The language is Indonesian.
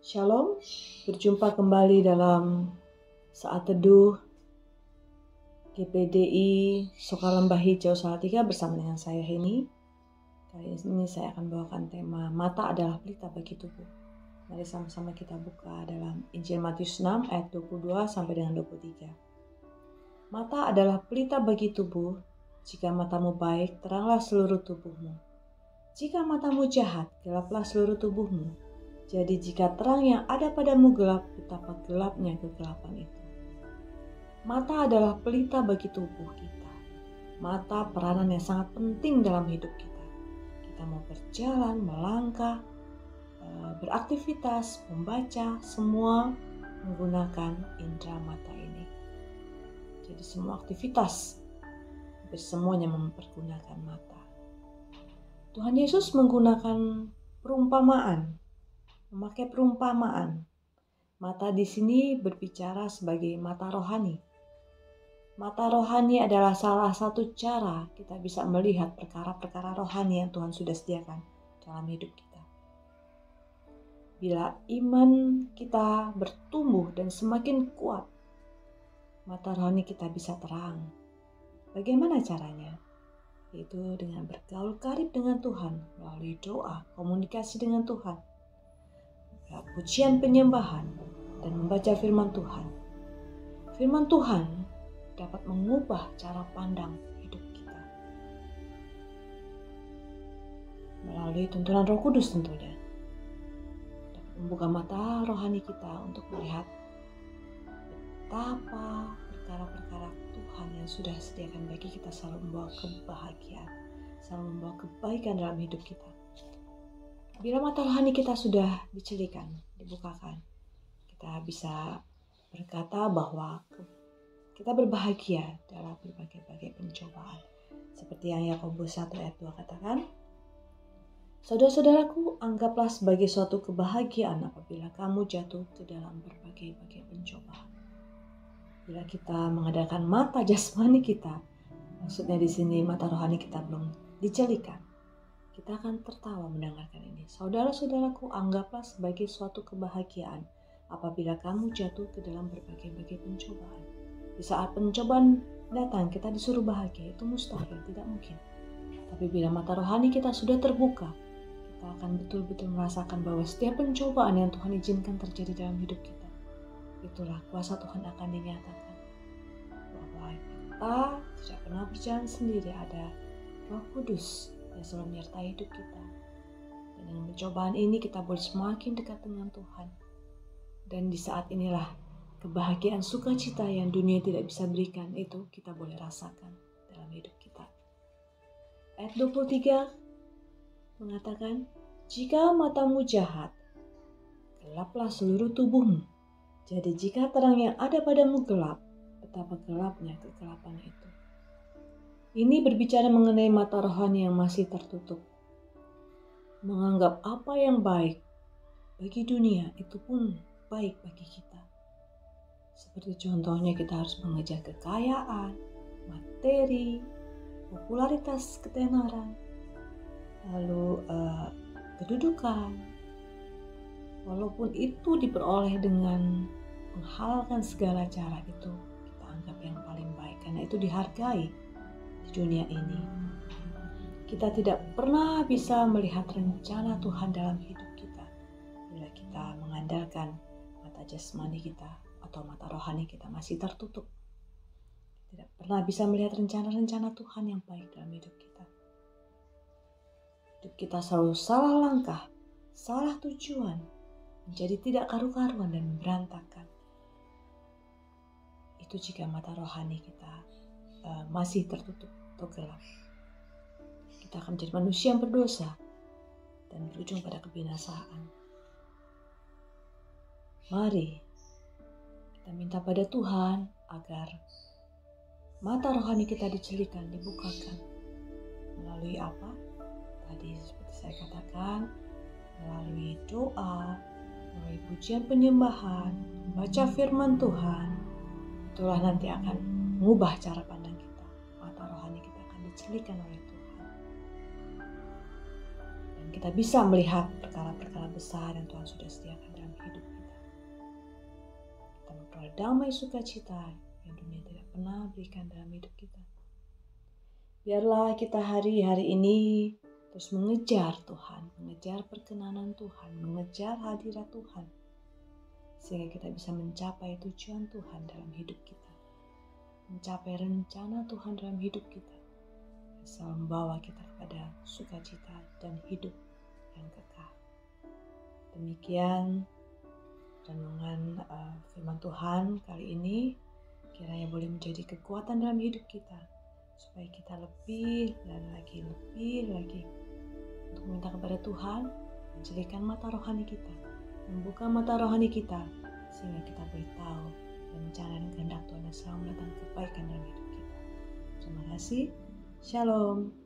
Shalom, berjumpa kembali dalam saat teduh GPDI Soka Lembah Hijau Salatiga bersama dengan saya Heni. Kali ini saya akan bawakan tema mata adalah pelita bagi tubuh. Mari sama-sama kita buka dalam Injil Matius 6 ayat 22 sampai dengan 23. Mata adalah pelita bagi tubuh. Jika matamu baik, teranglah seluruh tubuhmu. Jika matamu jahat, gelaplah seluruh tubuhmu. Jadi jika terang yang ada padamu gelap, betapa gelapnya kegelapan itu. Mata adalah pelita bagi tubuh kita. Mata peranan yang sangat penting dalam hidup kita. Kita mau berjalan, melangkah, beraktivitas, membaca, semua menggunakan indera mata ini. Jadi semua aktivitas, hampir semuanya mempergunakan mata. Tuhan Yesus menggunakan perumpamaan. Memakai perumpamaan. Mata di sini berbicara sebagai mata rohani. Mata rohani adalah salah satu cara kita bisa melihat perkara-perkara rohani yang Tuhan sudah sediakan dalam hidup kita. Bila iman kita bertumbuh dan semakin kuat, mata rohani kita bisa terang. Bagaimana caranya? Yaitu dengan bergaul karib dengan Tuhan melalui doa, komunikasi dengan Tuhan, pujian penyembahan, dan membaca firman Tuhan. Firman Tuhan dapat mengubah cara pandang hidup kita melalui tuntunan Roh Kudus tentunya. Dapat membuka mata rohani kita untuk melihat betapa perkara-perkara Tuhan yang sudah sediakan bagi kita selalu membawa kebahagiaan, selalu membawa kebaikan dalam hidup kita. Bila mata rohani kita sudah dicelikan, dibukakan, kita bisa berkata bahwa kita berbahagia dalam berbagai-bagai pencobaan. Seperti yang Yakobus 1 ayat 2 katakan, saudara-saudaraku, anggaplah sebagai suatu kebahagiaan apabila kamu jatuh ke dalam berbagai-bagai pencobaan. Bila kita mengadakan mata jasmani kita, maksudnya di sini mata rohani kita belum dicelikan, kita akan tertawa mendengarkan ini. Saudara-saudaraku, anggaplah sebagai suatu kebahagiaan apabila kamu jatuh ke dalam berbagai-bagai pencobaan. Di saat pencobaan datang, kita disuruh bahagia, itu mustahil, tidak mungkin. Tapi bila mata rohani kita sudah terbuka, kita akan betul-betul merasakan bahwa setiap pencobaan yang Tuhan izinkan terjadi dalam hidup kita, itulah kuasa Tuhan akan dinyatakan. Bahwa kita tidak pernah berjalan sendiri, ada Roh Kudus yang selalu menyertai hidup kita. Dan dengan pencobaan ini kita boleh semakin dekat dengan Tuhan. Dan di saat inilah kebahagiaan sukacita yang dunia tidak bisa berikan, itu kita boleh rasakan dalam hidup kita. Ayat 23 mengatakan, jika matamu jahat, gelaplah seluruh tubuhmu. Jadi jika terang yang ada padamu gelap, betapa gelapnya kegelapan itu. Ini berbicara mengenai mata rohani yang masih tertutup. Menganggap apa yang baik bagi dunia itu pun baik bagi kita. Seperti contohnya kita harus mengejar kekayaan, materi, popularitas, ketenaran, lalu kedudukan. Walaupun itu diperoleh dengan menghalalkan segala cara, itu kita anggap yang paling baik karena itu dihargai di dunia ini. Kita tidak pernah bisa melihat rencana Tuhan dalam hidup kita bila kita mengandalkan mata jasmani kita atau mata rohani kita masih tertutup. Tidak pernah bisa melihat rencana-rencana Tuhan yang baik dalam hidup kita. Hidup kita selalu salah langkah, salah tujuan, menjadi tidak karu-karuan dan berantakan. Itu jika mata rohani kita masih tertutup atau gelap. Kita akan menjadi manusia yang berdosa dan berujung pada kebinasaan. Mari kita minta pada Tuhan agar mata rohani kita dicelikan, dibukakan. Melalui apa? Tadi seperti saya katakan, melalui doa, melalui pujian penyembahan, membaca firman Tuhan. Itulah nanti akan mengubah cara pandang kita. Mata rohani kita akan dicelikan oleh Tuhan. Dan kita bisa melihat perkara-perkara besar yang Tuhan sudah sediakan dalam hidup damai sukacita yang dunia tidak pernah berikan dalam hidup kita. Biarlah kita hari-hari ini terus mengejar Tuhan, mengejar perkenanan Tuhan, mengejar hadirat Tuhan, sehingga kita bisa mencapai tujuan Tuhan dalam hidup kita, mencapai rencana Tuhan dalam hidup kita, yang selalu membawa kita kepada sukacita dan hidup yang kekal. Demikian renungan firman Tuhan kali ini, kiranya boleh menjadi kekuatan dalam hidup kita, supaya kita lebih lagi untuk meminta kepada Tuhan menjadikan mata rohani kita, membuka mata rohani kita, sehingga kita boleh tahu rencana dan kehendak Tuhan yang selalu mendatangkan kebaikan dalam hidup kita. Terima kasih. Shalom.